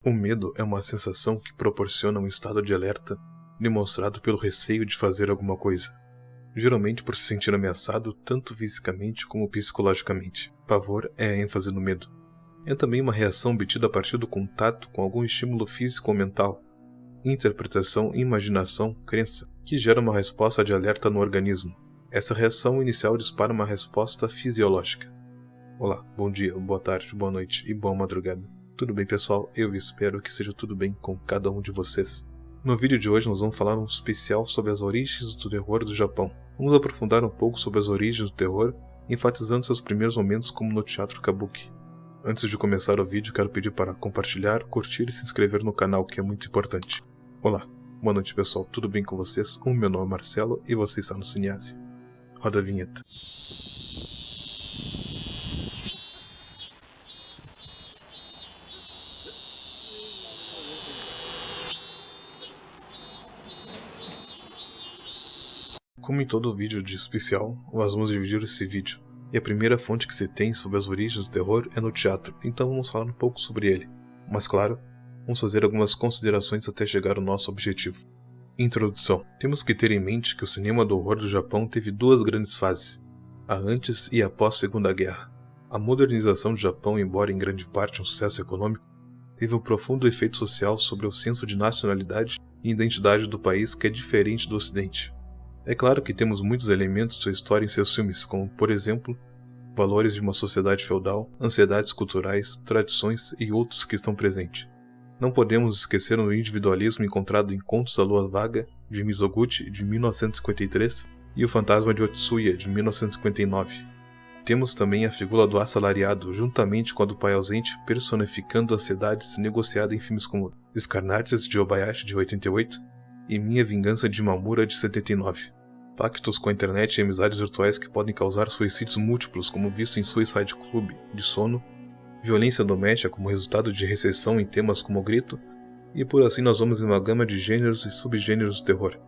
O medo é uma sensação que proporciona um estado de alerta demonstrado pelo receio de fazer alguma coisa, geralmente por se sentir ameaçado tanto fisicamente como psicologicamente. Pavor é a ênfase no medo. É também uma reação obtida a partir do contato com algum estímulo físico ou mental, interpretação, imaginação, crença, que gera uma resposta de alerta no organismo. Essa reação inicial dispara uma resposta fisiológica. Olá, bom dia, boa tarde, boa noite e boa madrugada. Tudo bem, pessoal? Eu espero que seja tudo bem com cada um de vocês. No vídeo de hoje nós vamos falar um especial sobre as origens do terror do Japão. Vamos aprofundar um pouco sobre as origens do terror, enfatizando seus primeiros momentos como no teatro kabuki. Antes de começar o vídeo, quero pedir para compartilhar, curtir e se inscrever no canal, que é muito importante. Olá, boa noite, pessoal, tudo bem com vocês? O meu nome é Marcelo e você está no Cinease. Roda a vinheta. Como em todo vídeo de especial, nós vamos dividir esse vídeo. E a primeira fonte que se tem sobre as origens do terror é no teatro, então vamos falar um pouco sobre ele. Mas claro, vamos fazer algumas considerações até chegar ao nosso objetivo. Introdução. Temos que ter em mente que o cinema do horror do Japão teve duas grandes fases, a antes e após Segunda Guerra. A modernização do Japão, embora em grande parte um sucesso econômico, teve um profundo efeito social sobre o senso de nacionalidade e identidade do país, que é diferente do Ocidente. É claro que temos muitos elementos de sua história em seus filmes, como, por exemplo, valores de uma sociedade feudal, ansiedades culturais, tradições e outros que estão presentes. Não podemos esquecer o individualismo encontrado em Contos da Lua Vaga, de Mizoguchi, de 1953, e O Fantasma de Otsuya, de 1959. Temos também a figura do assalariado, juntamente com a do pai ausente, personificando ansiedades negociada em filmes como Scarnates, de Obayashi, de 88, e Minha Vingança de Mamura, de 79. Pactos com a internet e amizades virtuais que podem causar suicídios múltiplos, como visto em Suicide Club, de Sono, violência doméstica como resultado de recessão em temas como o grito, e por assim nós vamos em uma gama de gêneros e subgêneros do terror.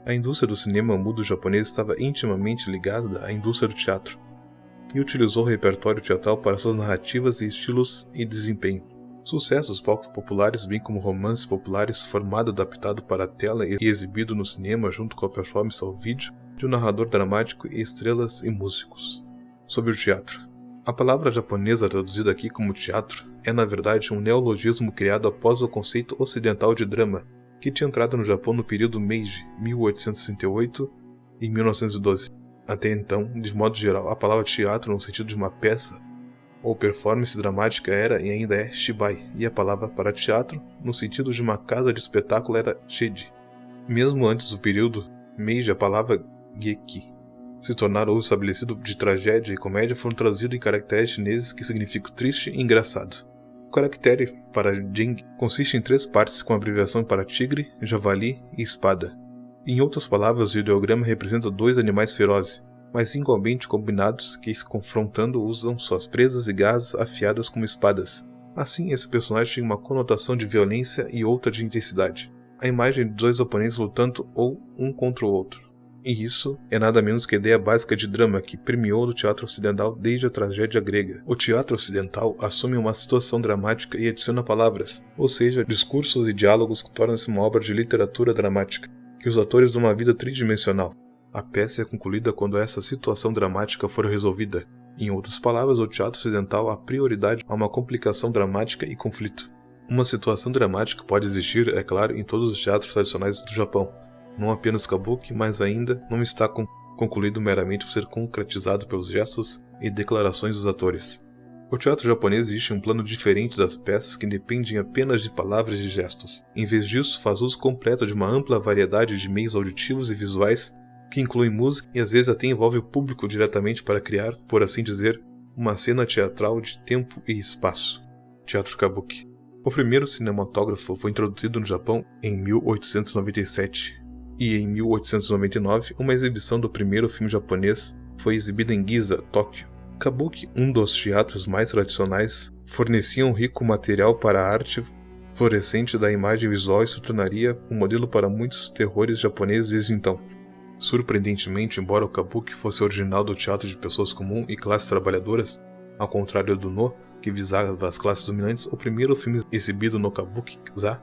A indústria do cinema mudo japonês estava intimamente ligada à indústria do teatro, e utilizou o repertório teatral para suas narrativas e estilos e desempenho. Sucessos palcos populares, bem como romances populares, formado adaptado para a tela e exibido no cinema junto com a performance ao vídeo de um narrador dramático e estrelas e músicos. Sobre o teatro. A palavra japonesa traduzida aqui como teatro é na verdade um neologismo criado após o conceito ocidental de drama, que tinha entrado no Japão no período Meiji, 1868 e 1912. Até então, de modo geral, a palavra teatro no sentido de uma peça ou performance dramática era e ainda é shibai, e a palavra para teatro, no sentido de uma casa de espetáculo, era shedi. Mesmo antes do período Meiji, a palavra geki se tornaram uso estabelecido de tragédia e comédia foram traduzidos em caracteres chineses que significam triste e engraçado. O caractere para jing consiste em 3 partes com a abreviação para tigre, javali e espada. Em outras palavras, o ideograma representa 2 animais ferozes, mas igualmente combinados que, se confrontando, usam suas presas e garras afiadas como espadas. Assim, esse personagem tem uma conotação de violência e outra de intensidade. A imagem de 2 oponentes lutando ou um contra o outro. E isso é nada menos que a ideia básica de drama que permeou do teatro ocidental desde a tragédia grega. O teatro ocidental assume uma situação dramática e adiciona palavras, ou seja, discursos e diálogos que tornam-se uma obra de literatura dramática, que os atores de uma vida tridimensional. A peça é concluída quando essa situação dramática for resolvida. Em outras palavras, o teatro ocidental dá prioridade a uma complicação dramática e conflito. Uma situação dramática pode existir, é claro, em todos os teatros tradicionais do Japão. Não apenas kabuki, mas ainda não está concluído meramente por ser concretizado pelos gestos e declarações dos atores. O teatro japonês existe um plano diferente das peças que dependem apenas de palavras e gestos. Em vez disso, faz uso completo de uma ampla variedade de meios auditivos e visuais que inclui música e às vezes até envolve o público diretamente para criar, por assim dizer, uma cena teatral de tempo e espaço. Teatro kabuki. O primeiro cinematógrafo foi introduzido no Japão em 1897, e em 1899 uma exibição do primeiro filme japonês foi exibida em Ginza, Tóquio. Kabuki, um dos teatros mais tradicionais, fornecia um rico material para a arte fluorescente da imagem visual e se tornaria um modelo para muitos terrores japoneses desde então. Surpreendentemente, embora o kabuki fosse original do teatro de pessoas comuns e classes trabalhadoras, ao contrário do No, que visava as classes dominantes, o primeiro filme exibido no Kabuki-za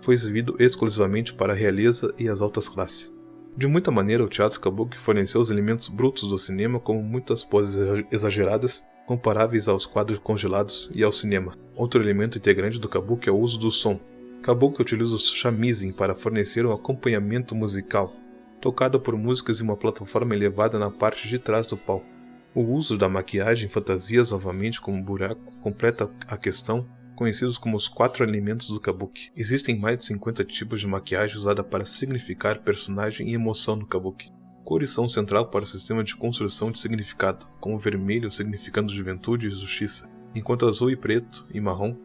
foi exibido exclusivamente para a realeza e as altas classes. De muita maneira, o teatro kabuki forneceu os elementos brutos do cinema, como muitas poses exageradas, comparáveis aos quadros congelados e ao cinema. Outro elemento integrante do kabuki é o uso do som. Kabuki utiliza o shamisen para fornecer um acompanhamento musical, tocado por músicas em uma plataforma elevada na parte de trás do palco. O uso da maquiagem e fantasias novamente como buraco completa a questão, conhecidos como os 4 elementos do kabuki. Existem mais de 50 tipos de maquiagem usada para significar personagem e emoção no kabuki. Cores são central para o sistema de construção de significado, como vermelho significando juventude e justiça, enquanto azul e preto e marrom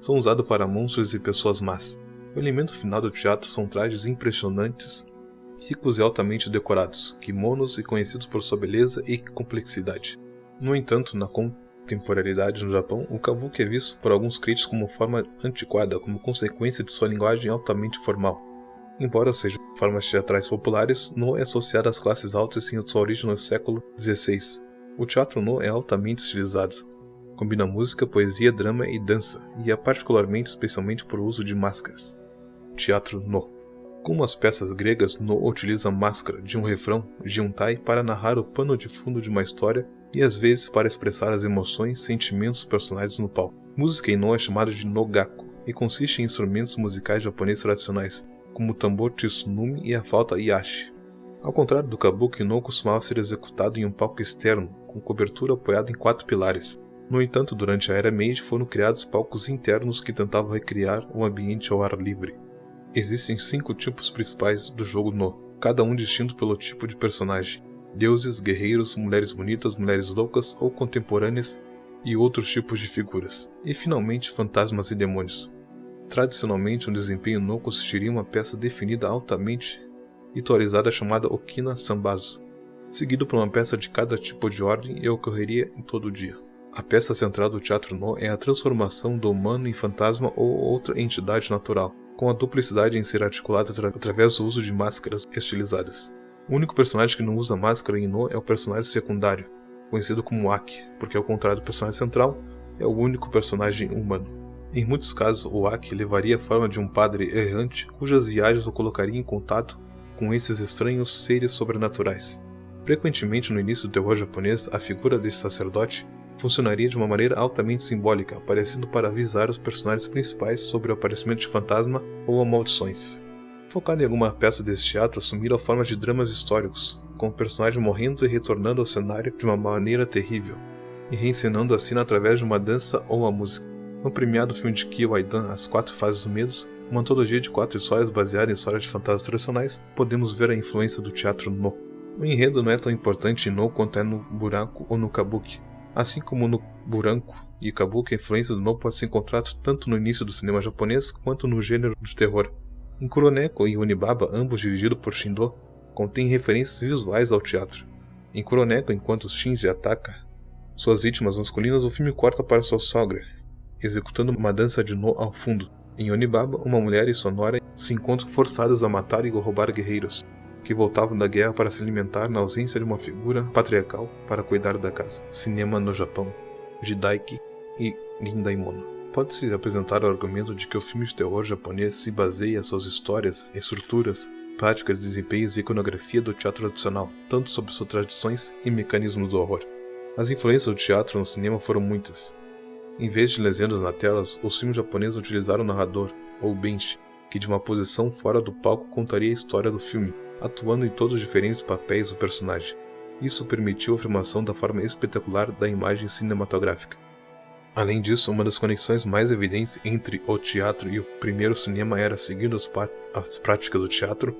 são usados para monstros e pessoas más. O elemento final do teatro são trajes impressionantes, ricos e altamente decorados, kimonos e conhecidos por sua beleza e complexidade. No entanto, na contemporaneidade no Japão, o kabuki é visto por alguns críticos como forma antiquada, como consequência de sua linguagem altamente formal. Embora sejam formas teatrais populares, No é associado às classes altas e tem sua origem no século XVI. O teatro No é altamente estilizado. Combina música, poesia, drama e dança, e é particularmente especialmente por uso de máscaras. Teatro No. Como as peças gregas, No utiliza a máscara de um refrão, Juntai, para narrar o pano de fundo de uma história e às vezes para expressar as emoções e sentimentos dos personagens no palco. Música em No é chamada de Nogaku e consiste em instrumentos musicais japoneses tradicionais, como o tambor tsunumi e a flauta yashi. Ao contrário do kabuki, No costumava ser executado em um palco externo, com cobertura apoiada em 4 pilares. No entanto, durante a Era Meiji foram criados palcos internos que tentavam recriar um ambiente ao ar livre. Existem 5 tipos principais do jogo No, cada um distinto pelo tipo de personagem: deuses, guerreiros, mulheres bonitas, mulheres loucas ou contemporâneas e outros tipos de figuras, e finalmente fantasmas e demônios. Tradicionalmente, um desempenho No consistiria em uma peça definida altamente ritualizada chamada Okina Sambazu, seguido por uma peça de cada tipo de ordem e ocorreria em todo o dia. A peça central do teatro No é a transformação do humano em fantasma ou outra entidade natural, com a duplicidade em ser articulada através do uso de máscaras estilizadas. O único personagem que não usa máscara em No é o personagem secundário, conhecido como Aki, porque ao contrário do personagem central, é o único personagem humano. Em muitos casos, o Aki levaria a forma de um padre errante cujas viagens o colocariam em contato com esses estranhos seres sobrenaturais. Frequentemente no início do terror japonês, a figura desse sacerdote funcionaria de uma maneira altamente simbólica, aparecendo para avisar os personagens principais sobre o aparecimento de fantasma ou maldições. Focado em alguma peça desse teatro, assumiram a forma de dramas históricos, com o personagem morrendo e retornando ao cenário de uma maneira terrível, e reencenando a cena através de uma dança ou a música. No premiado filme de Kiyo Aidan, As 4 Fases do Medo, uma antologia de 4 histórias baseada em histórias de fantasmas tradicionais, podemos ver a influência do teatro No. O enredo não é tão importante em No quanto é no buraco ou no kabuki. Assim como no buranco e kabuki, a influência do No pode ser encontrada tanto no início do cinema japonês quanto no gênero de terror. Em Kuroneko e Onibaba, ambos dirigidos por Shindo, contém referências visuais ao teatro. Em Kuroneko, enquanto Shinji ataca suas vítimas masculinas, o filme corta para sua sogra, executando uma dança de No ao fundo. Em Onibaba, uma mulher e sua nora se encontram forçadas a matar e roubar guerreiros, que voltavam da guerra para se alimentar na ausência de uma figura patriarcal para cuidar da casa. Cinema no Japão, Jidaiki e Gindaimono. Pode-se apresentar o argumento de que o filme de terror japonês se baseia em suas histórias, estruturas, práticas, desempenhos e iconografia do teatro tradicional, tanto sobre suas tradições e mecanismos do horror. As influências do teatro no cinema foram muitas. Em vez de legendas na tela, os filmes japoneses utilizaram o narrador, ou benshi, que de uma posição fora do palco contaria a história do filme, atuando em todos os diferentes papéis do personagem. Isso permitiu a afirmação da forma espetacular da imagem cinematográfica. Além disso, uma das conexões mais evidentes entre o teatro e o primeiro cinema era, seguindo as práticas do teatro,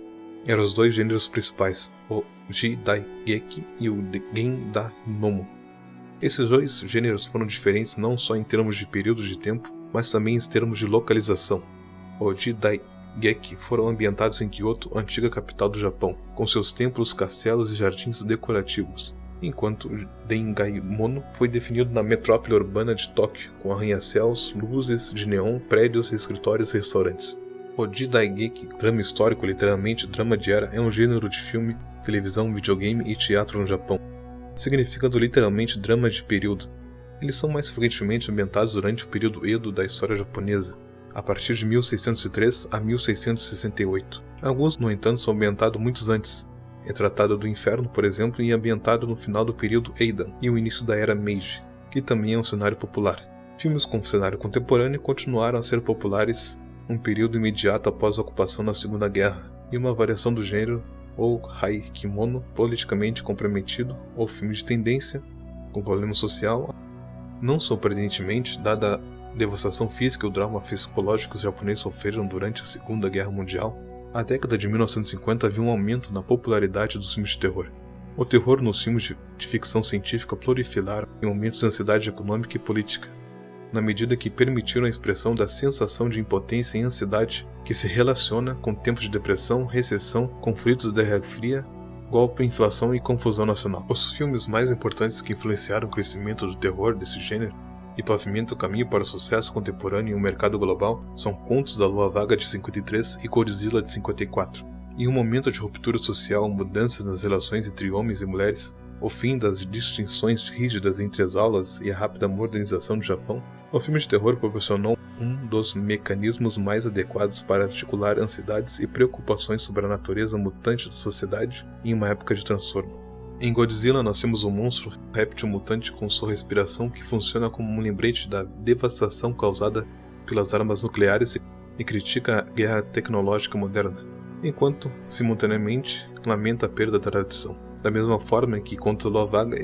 eram os 2 gêneros principais, o Jidaigeki e o Gendaimono. Esses 2 gêneros foram diferentes não só em termos de períodos de tempo, mas também em termos de localização. O Jidaigeki foram ambientados em Kyoto, antiga capital do Japão, com seus templos, castelos e jardins decorativos, enquanto o Gendaimono foi definido na metrópole urbana de Tóquio, com arranha-céus, luzes de neon, prédios, escritórios e restaurantes. O Jidaigeki, drama histórico, literalmente drama de era, é um gênero de filme, televisão, videogame e teatro no Japão, significando literalmente drama de período. Eles são mais frequentemente ambientados durante o período Edo da história japonesa, a partir de 1603 a 1668. Alguns, no entanto, são ambientados muito antes. É tratada do inferno, por exemplo, e ambientado no final do período Heian e o início da era Meiji, que também é um cenário popular. Filmes com cenário contemporâneo continuaram a ser populares um período imediato após a ocupação na Segunda Guerra, e uma variação do gênero, ou Haikimono, politicamente comprometido, ou filme de tendência, com problema social. Não surpreendentemente, dada a devastação física e o drama psicológico que os japoneses sofreram durante a Segunda Guerra Mundial, a década de 1950 viu um aumento na popularidade dos filmes de terror. O terror nos filmes de ficção científica proliferaram em momentos de ansiedade econômica e política, na medida que permitiram a expressão da sensação de impotência e ansiedade que se relaciona com tempos de depressão, recessão, conflitos da Guerra Fria, golpe, inflação e confusão nacional. Os filmes mais importantes que influenciaram o crescimento do terror desse gênero e pavimentam o caminho para o sucesso contemporâneo em um mercado global são Contos da Lua Vaga de 53 e Godzilla de 54. Em um momento de ruptura social, mudanças nas relações entre homens e mulheres, o fim das distinções rígidas entre as aulas e a rápida modernização do Japão, o filme de terror proporcionou um dos mecanismos mais adequados para articular ansiedades e preocupações sobre a natureza mutante da sociedade em uma época de transtorno. Em Godzilla nós temos um monstro réptil mutante com sua respiração que funciona como um lembrete da devastação causada pelas armas nucleares e critica a guerra tecnológica moderna, enquanto, simultaneamente, lamenta a perda da tradição. Da mesma forma que Contos da Lua Vaga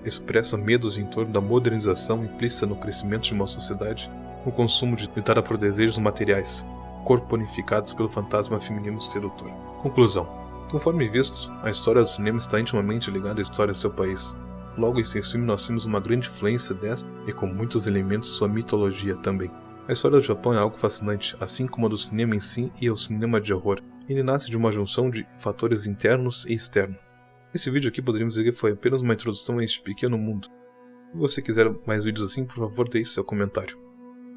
expressa medos em torno da modernização implícita no crescimento de uma sociedade, o consumo ditada por desejos materiais, corporificados pelo fantasma feminino sedutor. Conclusão. Conforme visto, a história do cinema está intimamente ligada à história do seu país. Logo, em seu filme nós temos uma grande influência desta e com muitos elementos sua mitologia também. A história do Japão é algo fascinante, assim como a do cinema em si e o cinema de horror. Ele nasce de uma junção de fatores internos e externos. Esse vídeo aqui poderíamos dizer que foi apenas uma introdução a este pequeno mundo. Se você quiser mais vídeos assim, por favor deixe seu comentário.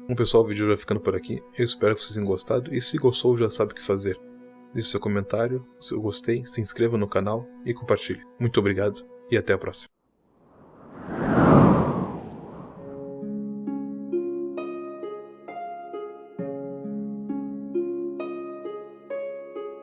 Bom pessoal, o vídeo vai ficando por aqui, eu espero que vocês tenham gostado e se gostou já sabe o que fazer. Deixe seu comentário, se eu gostei, se inscreva no canal e compartilhe. Muito obrigado e até a próxima.